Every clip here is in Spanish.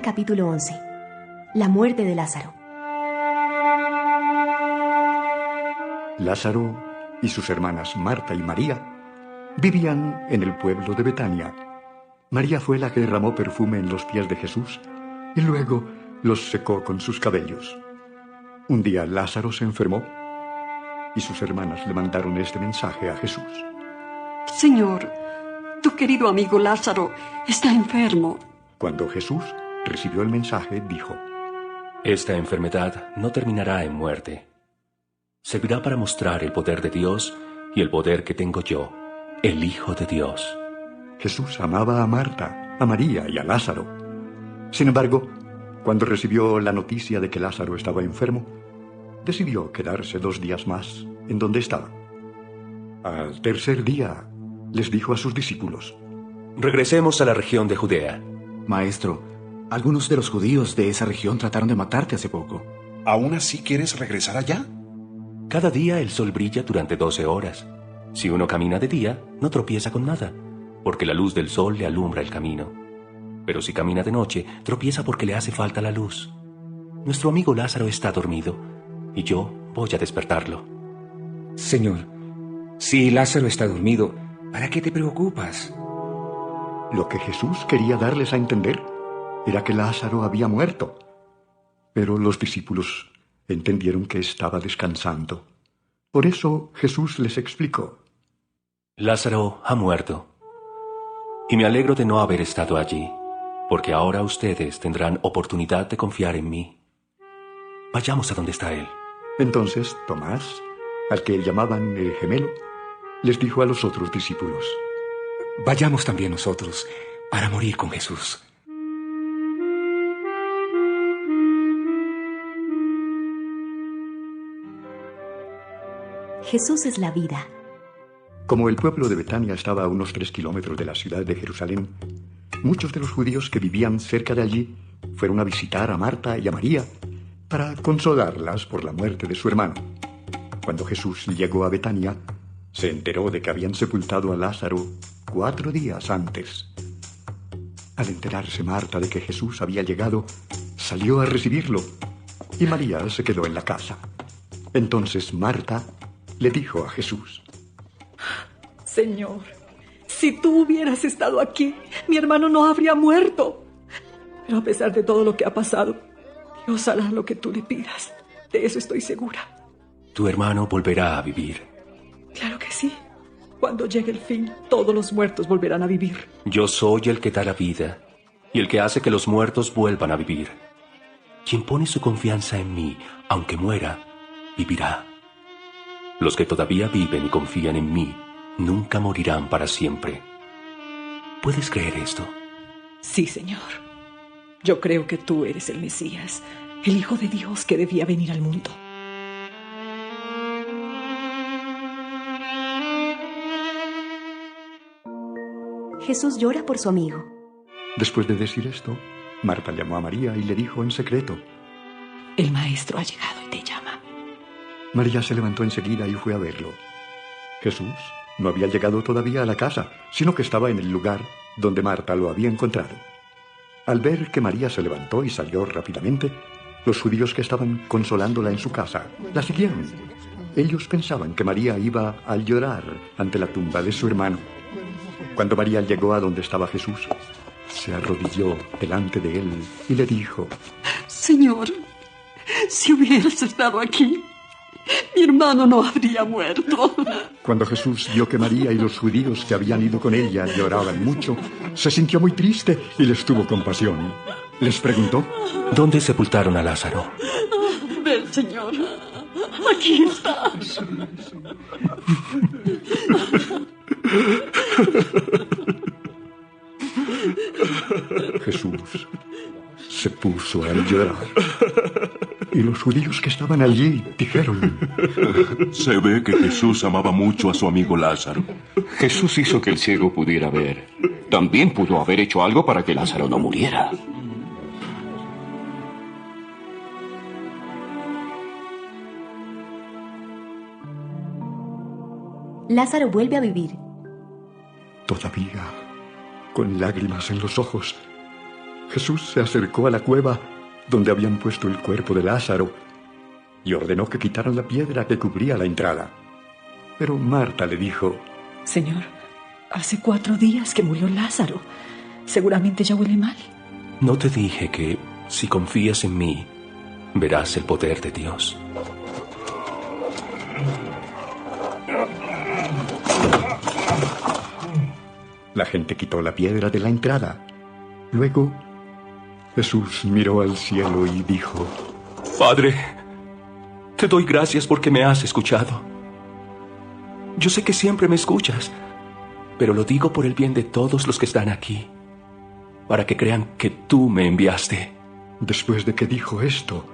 capítulo 11. La muerte de Lázaro. Lázaro y sus hermanas Marta y María vivían en el pueblo de Betania. María fue la que derramó perfume en los pies de Jesús y luego los secó con sus cabellos. Un día Lázaro se enfermó y sus hermanas le mandaron este mensaje a Jesús. Señor, tu querido amigo Lázaro está enfermo. Cuando Jesús recibió el mensaje, dijo: Esta enfermedad no terminará en muerte. Servirá para mostrar el poder de Dios y el poder que tengo yo, el Hijo de Dios. Jesús amaba a Marta, a María y a Lázaro. Sin embargo, cuando recibió la noticia de que Lázaro estaba enfermo, decidió quedarse 2 días más en donde estaba. Al tercer día, les dijo a sus discípulos: Regresemos a la región de Judea. Maestro, algunos de los judíos de esa región trataron de matarte hace poco. ¿Aún así quieres regresar allá? Cada día el sol brilla durante 12 horas. Si uno camina de día, no tropieza con nada, porque la luz del sol le alumbra el camino. Pero si camina de noche, tropieza porque le hace falta la luz. Nuestro amigo Lázaro está dormido, y yo voy a despertarlo. Señor, si Lázaro está dormido, ¿para qué te preocupas? Lo que Jesús quería darles a entender era que Lázaro había muerto. Pero los discípulos entendieron que estaba descansando. Por eso Jesús les explicó: Lázaro ha muerto. Y me alegro de no haber estado allí, porque ahora ustedes tendrán oportunidad de confiar en mí. Vayamos a donde está él. Entonces Tomás, al que llamaban el gemelo, les dijo a los otros discípulos: Vayamos también nosotros para morir con Jesús. Jesús es la vida. Como el pueblo de Betania estaba a unos 3 kilómetros de la ciudad de Jerusalén, muchos de los judíos que vivían cerca de allí fueron a visitar a Marta y a María para consolarlas por la muerte de su hermano. Cuando Jesús llegó a Betania, se enteró de que habían sepultado a Lázaro 4 días antes. Al enterarse Marta de que Jesús había llegado, salió a recibirlo y María se quedó en la casa. Entonces Marta le dijo a Jesús: Señor, si tú hubieras estado aquí, mi hermano no habría muerto. Pero a pesar de todo lo que ha pasado, Dios hará lo que tú le pidas. De eso estoy segura. Tu hermano volverá a vivir. Claro que sí. Cuando llegue el fin, todos los muertos volverán a vivir. Yo soy el que da la vida y el que hace que los muertos vuelvan a vivir. Quien pone su confianza en mí, aunque muera, vivirá. Los que todavía viven y confían en mí, nunca morirán para siempre. ¿Puedes creer esto? Sí, Señor. Yo creo que tú eres el Mesías, el Hijo de Dios que debía venir al mundo. Jesús llora por su amigo. Después de decir esto, Marta llamó a María y le dijo en secreto: El maestro ha llegado y te llama. María se levantó enseguida y fue a verlo. Jesús no había llegado todavía a la casa, sino que estaba en el lugar donde Marta lo había encontrado. Al ver que María se levantó y salió rápidamente, los judíos que estaban consolándola en su casa la siguieron. Ellos pensaban que María iba a llorar ante la tumba de su hermano. Cuando María llegó a donde estaba Jesús, se arrodilló delante de él y le dijo: Señor, si hubieras estado aquí, mi hermano no habría muerto. Cuando Jesús vio que María y los judíos que habían ido con ella lloraban mucho, se sintió muy triste y les tuvo compasión. Les preguntó: ¿Dónde sepultaron a Lázaro? Ven, Señor, aquí está. Jesús se puso a llorar. Y los judíos que estaban allí dijeron: Se ve que Jesús amaba mucho a su amigo Lázaro. Jesús hizo que el ciego pudiera ver. También pudo haber hecho algo para que Lázaro no muriera. Lázaro vuelve a vivir. Todavía, con lágrimas en los ojos, Jesús se acercó a la cueva donde habían puesto el cuerpo de Lázaro y ordenó que quitaran la piedra que cubría la entrada. Pero Marta le dijo: Señor, hace 4 días que murió Lázaro. Seguramente ya huele mal. ¿No te dije que, si confías en mí, verás el poder de Dios? La gente quitó la piedra de la entrada. Luego, Jesús miró al cielo y dijo: Padre, te doy gracias porque me has escuchado. Yo sé que siempre me escuchas, pero lo digo por el bien de todos los que están aquí, para que crean que tú me enviaste. Después de que dijo esto,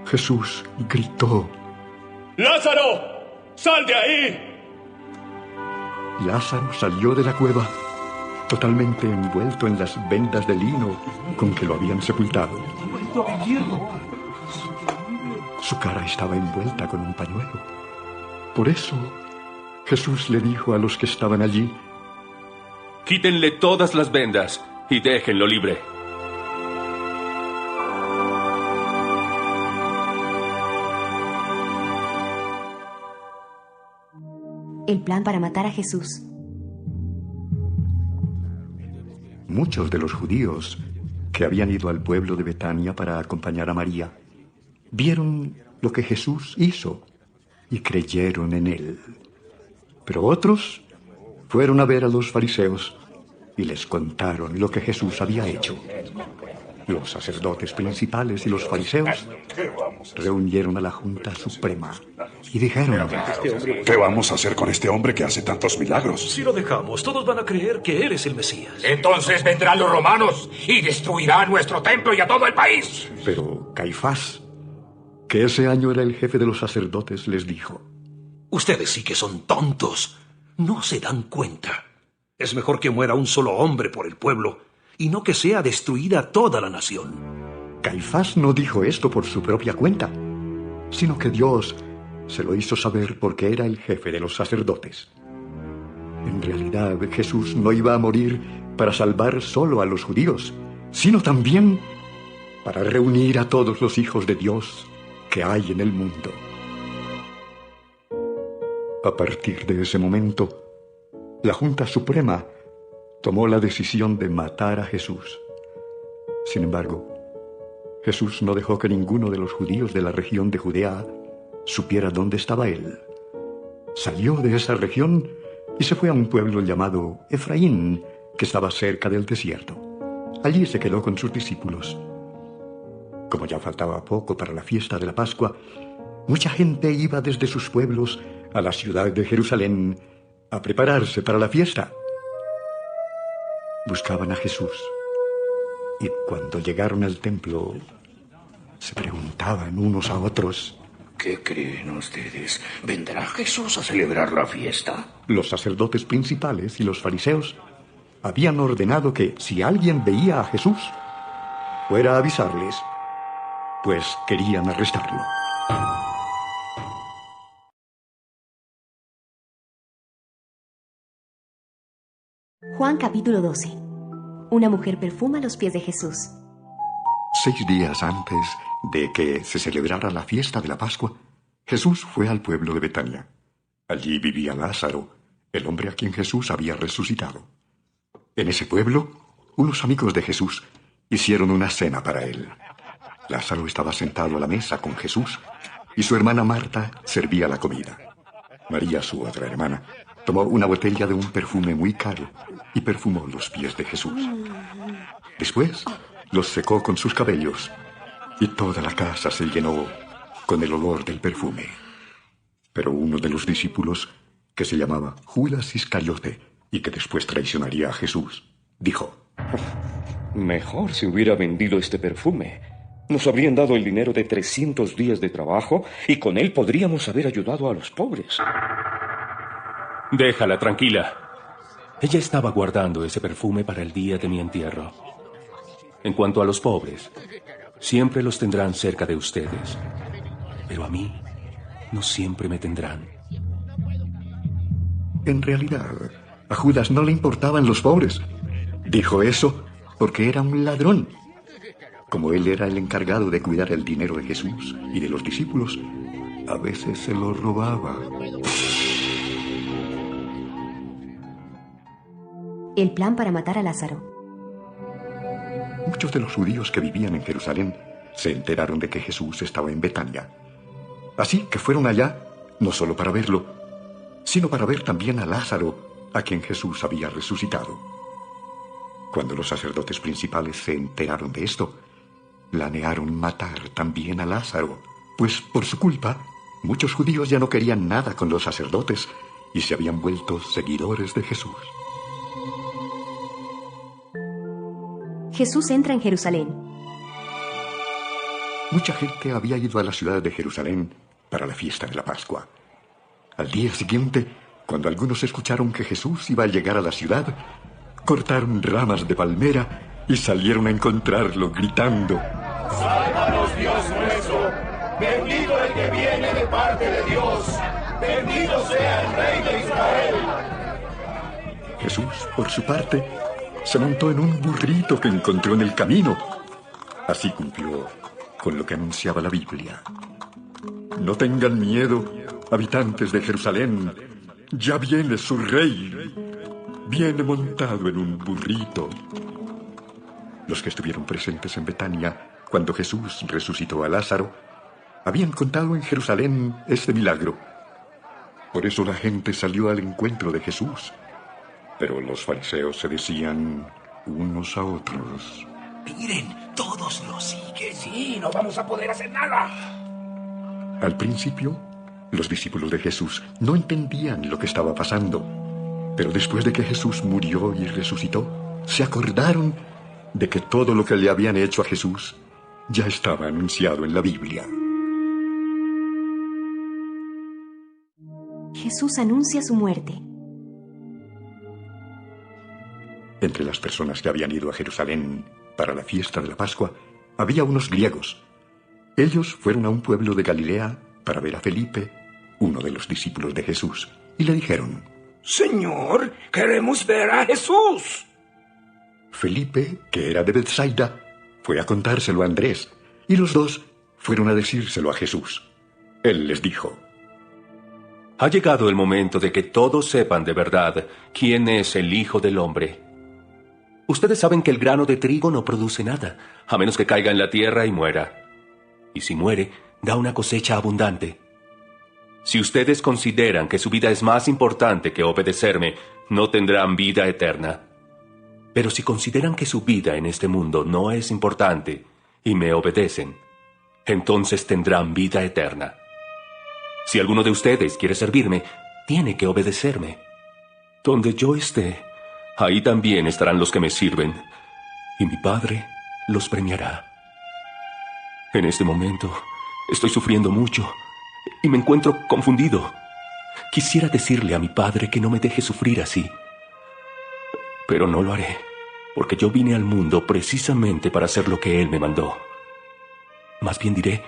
Jesús gritó: ¡Lázaro, sal de ahí! Lázaro salió de la cueva, totalmente envuelto en las vendas de lino con que lo habían sepultado. Su cara estaba envuelta con un pañuelo. Por eso, Jesús le dijo a los que estaban allí: Quítenle todas las vendas y déjenlo libre. El plan para matar a Jesús. Muchos de los judíos que habían ido al pueblo de Betania para acompañar a María vieron lo que Jesús hizo y creyeron en él. Pero otros fueron a ver a los fariseos y les contaron lo que Jesús había hecho. Los sacerdotes principales y los fariseos reunieron a la Junta Suprema y dijeron: ¿Qué vamos a hacer con este hombre que hace tantos milagros? Si lo dejamos, todos van a creer que él es el Mesías. Entonces vendrán los romanos y destruirán nuestro templo y a todo el país. Pero Caifás, que ese año era el jefe de los sacerdotes, les dijo: Ustedes sí que son tontos. No se dan cuenta. Es mejor que muera un solo hombre por el pueblo y no que sea destruida toda la nación. Caifás no dijo esto por su propia cuenta, sino que Dios se lo hizo saber porque era el jefe de los sacerdotes. En realidad, Jesús no iba a morir para salvar solo a los judíos, sino también para reunir a todos los hijos de Dios que hay en el mundo. A partir de ese momento, la Junta Suprema tomó la decisión de matar a Jesús. Sin embargo, Jesús no dejó que ninguno de los judíos de la región de Judea supiera dónde estaba él. Salió de esa región y se fue a un pueblo llamado Efraín, que estaba cerca del desierto. Allí se quedó con sus discípulos. Como ya faltaba poco para la fiesta de la Pascua, mucha gente iba desde sus pueblos a la ciudad de Jerusalén a prepararse para la fiesta. Buscaban a Jesús y cuando llegaron al templo se preguntaban unos a otros: ¿Qué creen ustedes? ¿Vendrá Jesús a celebrar la fiesta? Los sacerdotes principales y los fariseos habían ordenado que si alguien veía a Jesús, fuera a avisarles, pues querían arrestarlo. Juan capítulo 12. Una mujer perfuma los pies de Jesús. 6 días antes de que se celebrara la fiesta de la Pascua, Jesús fue al pueblo de Betania. Allí vivía Lázaro, el hombre a quien Jesús había resucitado. En ese pueblo, unos amigos de Jesús hicieron una cena para él. Lázaro estaba sentado a la mesa con Jesús y su hermana Marta servía la comida. María, su otra hermana, tomó una botella de un perfume muy caro y perfumó los pies de Jesús. Después los secó con sus cabellos y toda la casa se llenó con el olor del perfume. Pero uno de los discípulos, que se llamaba Judas Iscariote y que después traicionaría a Jesús, dijo: Mejor si hubiera vendido este perfume. Nos habrían dado el dinero de 300 días de trabajo y con él podríamos haber ayudado a los pobres. Déjala tranquila. Ella estaba guardando ese perfume para el día de mi entierro. En cuanto a los pobres, siempre los tendrán cerca de ustedes. Pero a mí, no siempre me tendrán. En realidad, a Judas no le importaban los pobres. Dijo eso porque era un ladrón. Como él era el encargado de cuidar el dinero de Jesús y de los discípulos, a veces se lo robaba. El plan para matar a Lázaro. Muchos de los judíos que vivían en Jerusalén se enteraron de que Jesús estaba en Betania. Así que fueron allá, no solo para verlo, sino para ver también a Lázaro, a quien Jesús había resucitado. Cuando los sacerdotes principales se enteraron de esto, planearon matar también a Lázaro, pues por su culpa, muchos judíos ya no querían nada con los sacerdotes y se habían vuelto seguidores de Jesús. Jesús entra en Jerusalén. Mucha gente había ido a la ciudad de Jerusalén para la fiesta de la Pascua. Al día siguiente, cuando algunos escucharon que Jesús iba a llegar a la ciudad, cortaron ramas de palmera y salieron a encontrarlo gritando: ¡Sálvanos, Dios nuestro! ¡Bendito el que viene de parte de Dios! ¡Bendito sea el Rey de Israel! Jesús, por su parte, se montó en un burrito que encontró en el camino. Así cumplió con lo que anunciaba la Biblia. No tengan miedo, habitantes de Jerusalén. Ya viene su rey. Viene montado en un burrito. Los que estuvieron presentes en Betania cuando Jesús resucitó a Lázaro habían contado en Jerusalén este milagro. Por eso la gente salió al encuentro de Jesús. Pero los fariseos se decían unos a otros: Miren, todos lo siguen. Sí, no vamos a poder hacer nada. Al principio, los discípulos de Jesús no entendían lo que estaba pasando. Pero después de que Jesús murió y resucitó, se acordaron de que todo lo que le habían hecho a Jesús ya estaba anunciado en la Biblia. Jesús anuncia su muerte. Entre las personas que habían ido a Jerusalén para la fiesta de la Pascua, había unos griegos. Ellos fueron a un pueblo de Galilea para ver a Felipe, uno de los discípulos de Jesús, y le dijeron: Señor, queremos ver a Jesús. Felipe, que era de Bethsaida, fue a contárselo a Andrés, y los dos fueron a decírselo a Jesús. Él les dijo: Ha llegado el momento de que todos sepan de verdad quién es el Hijo del Hombre. Ustedes saben que el grano de trigo no produce nada, a menos que caiga en la tierra y muera. Y si muere, da una cosecha abundante. Si ustedes consideran que su vida es más importante que obedecerme, no tendrán vida eterna. Pero si consideran que su vida en este mundo no es importante y me obedecen, entonces tendrán vida eterna. Si alguno de ustedes quiere servirme, tiene que obedecerme. Donde yo esté, ahí también estarán los que me sirven, y mi Padre los premiará. En este momento estoy sufriendo mucho y me encuentro confundido. Quisiera decirle a mi Padre que no me deje sufrir así, pero no lo haré, porque yo vine al mundo precisamente para hacer lo que Él me mandó. Más bien diré: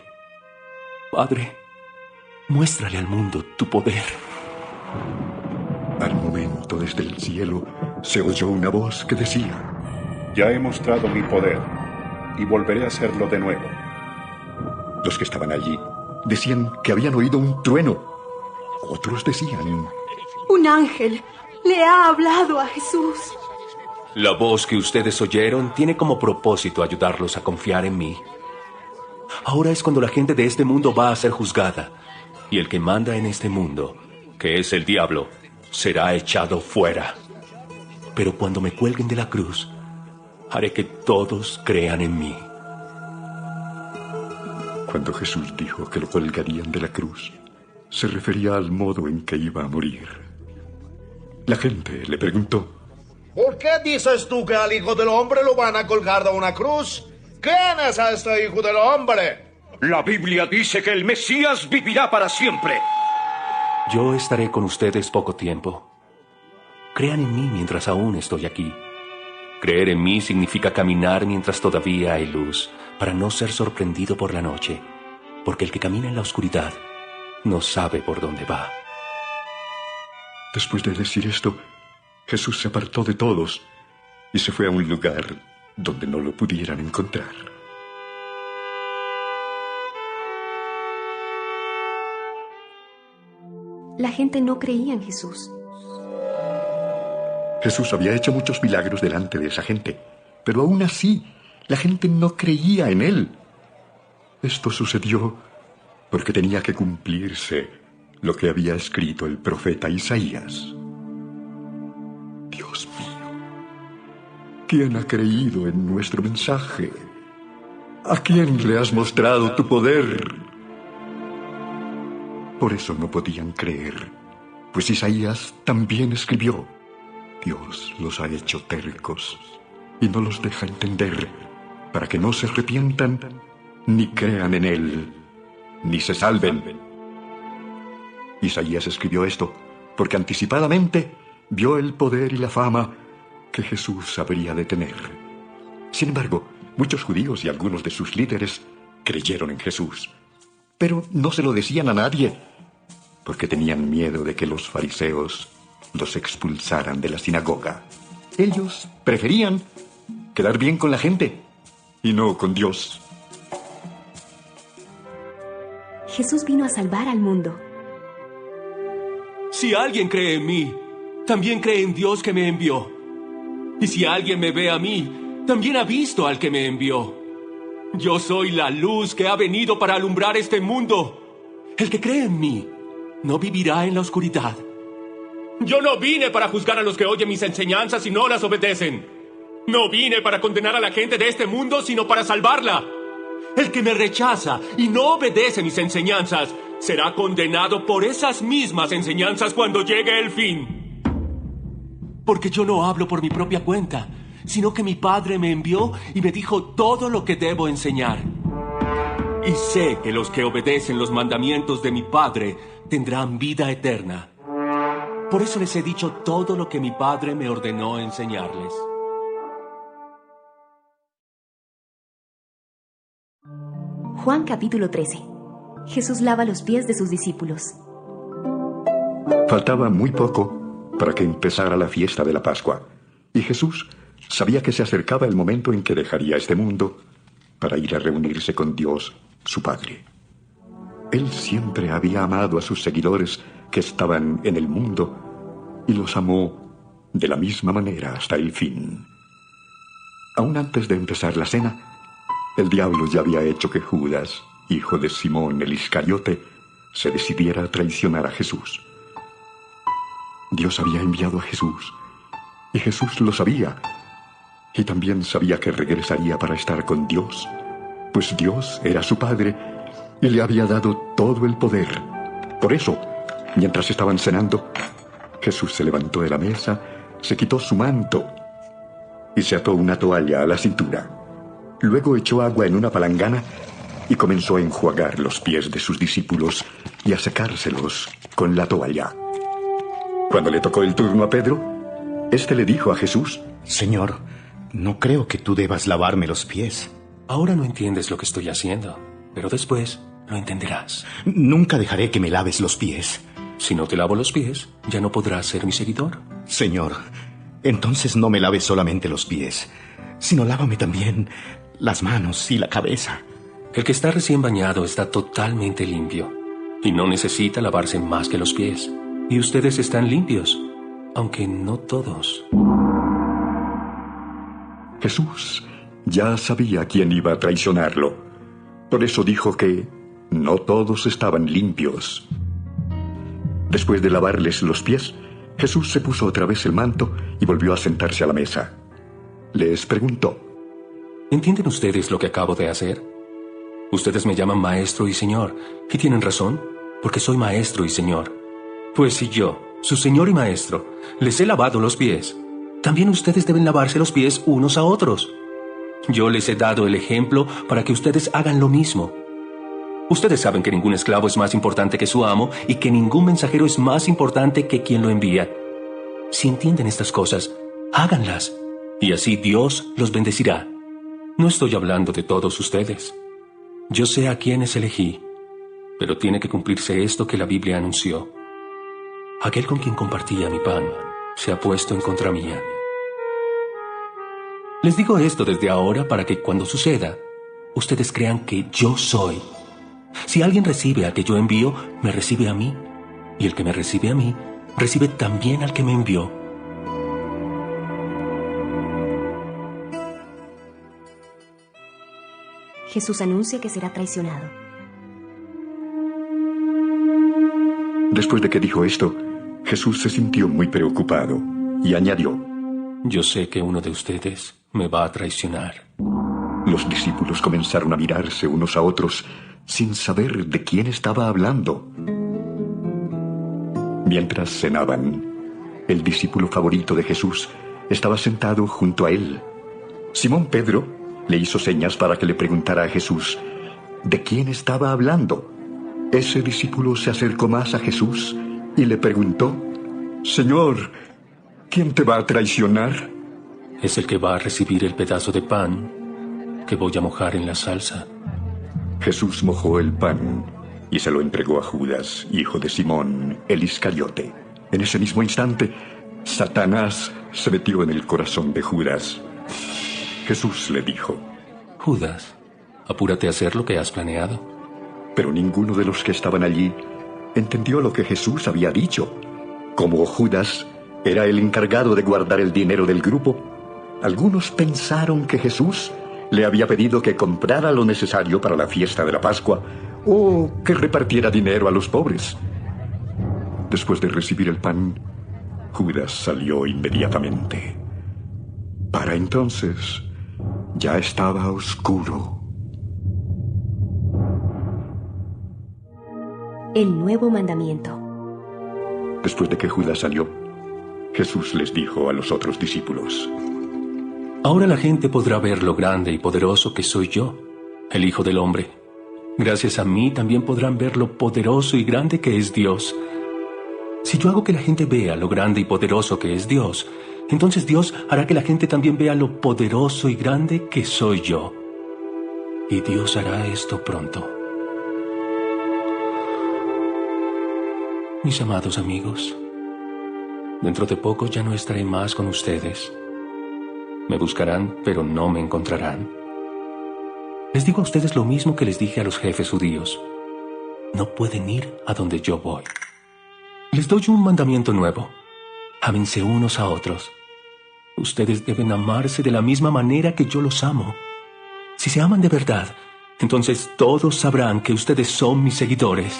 Padre, muéstrale al mundo tu poder. Al momento, desde el cielo, se oyó una voz que decía: Ya he mostrado mi poder y volveré a hacerlo de nuevo. Los que estaban allí decían que habían oído un trueno. Otros decían: Un ángel le ha hablado a Jesús. La voz que ustedes oyeron tiene como propósito ayudarlos a confiar en mí. Ahora es cuando la gente de este mundo va a ser juzgada, y el que manda en este mundo, que es el diablo, será echado fuera. Pero cuando me cuelguen de la cruz, haré que todos crean en mí. Cuando Jesús dijo que lo colgarían de la cruz, se refería al modo en que iba a morir. La gente le preguntó: ¿Por qué dices tú que al Hijo del Hombre lo van a colgar de una cruz? ¿Quién es este Hijo del Hombre? La Biblia dice que el Mesías vivirá para siempre. Yo estaré con ustedes poco tiempo. Crean en mí mientras aún estoy aquí. Creer en mí significa caminar mientras todavía hay luz, para no ser sorprendido por la noche, porque el que camina en la oscuridad no sabe por dónde va. Después de decir esto, Jesús se apartó de todos y se fue a un lugar donde no lo pudieran encontrar. La gente no creía en Jesús. Jesús había hecho muchos milagros delante de esa gente, pero aún así la gente no creía en él. Esto sucedió porque tenía que cumplirse lo que había escrito el profeta Isaías. Dios mío, ¿quién ha creído en nuestro mensaje? ¿A quién le has mostrado tu poder? Por eso no podían creer, pues Isaías también escribió: Dios los ha hecho tercos y no los deja entender, para que no se arrepientan, ni crean en él, ni se salven. Isaías escribió esto porque anticipadamente vio el poder y la fama que Jesús habría de tener. Sin embargo, muchos judíos y algunos de sus líderes creyeron en Jesús, pero no se lo decían a nadie, porque tenían miedo de que los fariseos los expulsaran de la sinagoga. Ellos preferían quedar bien con la gente y no con Dios. Jesús vino a salvar al mundo. Si alguien cree en mí, también cree en Dios que me envió. Y si alguien me ve a mí, también ha visto al que me envió. Yo soy la luz que ha venido para alumbrar este mundo. El que cree en mí no vivirá en la oscuridad. Yo no vine para juzgar a los que oyen mis enseñanzas y no las obedecen. No vine para condenar a la gente de este mundo, sino para salvarla. El que me rechaza y no obedece mis enseñanzas será condenado por esas mismas enseñanzas cuando llegue el fin. Porque yo no hablo por mi propia cuenta, sino que mi Padre me envió y me dijo todo lo que debo enseñar. Y sé que los que obedecen los mandamientos de mi Padre tendrán vida eterna. Por eso les he dicho todo lo que mi Padre me ordenó enseñarles. Juan capítulo 13. Jesús lava los pies de sus discípulos. Faltaba muy poco para que empezara la fiesta de la Pascua, y Jesús sabía que se acercaba el momento en que dejaría este mundo para ir a reunirse con Dios, su Padre. Él siempre había amado a sus seguidores que estaban en el mundo y los amó de la misma manera hasta el fin. Aún antes de empezar la cena, el diablo ya había hecho que Judas, hijo de Simón el Iscariote, se decidiera a traicionar a Jesús. Dios había enviado a Jesús, y Jesús lo sabía, y también sabía que regresaría para estar con Dios, pues Dios era su Padre y le había dado todo el poder. Por eso, mientras estaban cenando, Jesús se levantó de la mesa, se quitó su manto y se ató una toalla a la cintura. Luego echó agua en una palangana y comenzó a enjuagar los pies de sus discípulos y a secárselos con la toalla. Cuando le tocó el turno a Pedro, éste le dijo a Jesús: Señor, no creo que tú debas lavarme los pies. Ahora no entiendes lo que estoy haciendo, pero después lo entenderás. Nunca dejaré que me laves los pies. Si no te lavo los pies, ya no podrás ser mi seguidor. Señor, entonces no me laves solamente los pies, sino lávame también las manos y la cabeza. El que está recién bañado está totalmente limpio y no necesita lavarse más que los pies. Y ustedes están limpios, aunque no todos. Jesús ya sabía quién iba a traicionarlo. Por eso dijo que no todos estaban limpios. Después de lavarles los pies, Jesús se puso otra vez el manto y volvió a sentarse a la mesa. Les preguntó: ¿Entienden ustedes lo que acabo de hacer? Ustedes me llaman maestro y señor, y tienen razón, porque soy maestro y señor. Pues si yo, su señor y maestro, les he lavado los pies, también ustedes deben lavarse los pies unos a otros. Yo les he dado el ejemplo para que ustedes hagan lo mismo. Ustedes saben que ningún esclavo es más importante que su amo y que ningún mensajero es más importante que quien lo envía. Si entienden estas cosas, háganlas, y así Dios los bendecirá. No estoy hablando de todos ustedes. Yo sé a quiénes elegí, pero tiene que cumplirse esto que la Biblia anunció. Aquel con quien compartía mi pan se ha puesto en contra mía. Les digo esto desde ahora para que cuando suceda, ustedes crean que yo soy. Si alguien recibe al que yo envío, me recibe a mí. Y el que me recibe a mí, recibe también al que me envió. Jesús anuncia que será traicionado. Después de que dijo esto, Jesús se sintió muy preocupado y añadió: Yo sé que uno de ustedes me va a traicionar. Los discípulos comenzaron a mirarse unos a otros sin saber de quién estaba hablando. Mientras cenaban, el discípulo favorito de Jesús estaba sentado junto a él. Simón Pedro le hizo señas para que le preguntara a Jesús de quién estaba hablando. Ese discípulo se acercó más a Jesús y le preguntó: Señor, ¿quién te va a traicionar? Es el que va a recibir el pedazo de pan que voy a mojar en la salsa. Jesús mojó el pan y se lo entregó a Judas, hijo de Simón, el Iscariote. En ese mismo instante, Satanás se metió en el corazón de Judas. Jesús le dijo: Judas, apúrate a hacer lo que has planeado. Pero ninguno de los que estaban allí entendió lo que Jesús había dicho. Como Judas era el encargado de guardar el dinero del grupo, algunos pensaron que Jesús le había pedido que comprara lo necesario para la fiesta de la Pascua o que repartiera dinero a los pobres. Después de recibir el pan, Judas salió inmediatamente. Para entonces ya estaba oscuro. El nuevo mandamiento. Después de que Judas salió, Jesús les dijo a los otros discípulos: Ahora la gente podrá ver lo grande y poderoso que soy yo, el Hijo del Hombre. Gracias a mí también podrán ver lo poderoso y grande que es Dios. Si yo hago que la gente vea lo grande y poderoso que es Dios, entonces Dios hará que la gente también vea lo poderoso y grande que soy yo. Y Dios hará esto pronto. Mis amados amigos, dentro de poco ya no estaré más con ustedes. Me buscarán, pero no me encontrarán. Les digo a ustedes lo mismo que les dije a los jefes judíos. No pueden ir a donde yo voy. Les doy un mandamiento nuevo. Ámense unos a otros. Ustedes deben amarse de la misma manera que yo los amo. Si se aman de verdad, entonces todos sabrán que ustedes son mis seguidores.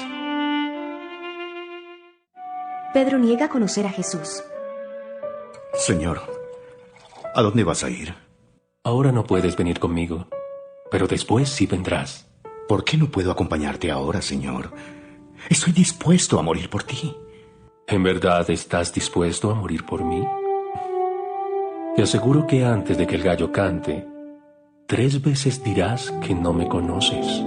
Pedro niega conocer a Jesús. Señor, ¿a dónde vas a ir? Ahora no puedes venir conmigo, pero después sí vendrás. ¿Por qué no puedo acompañarte ahora, Señor? Estoy dispuesto a morir por ti. ¿En verdad estás dispuesto a morir por mí? Te aseguro que antes de que el gallo cante, 3 veces dirás que no me conoces.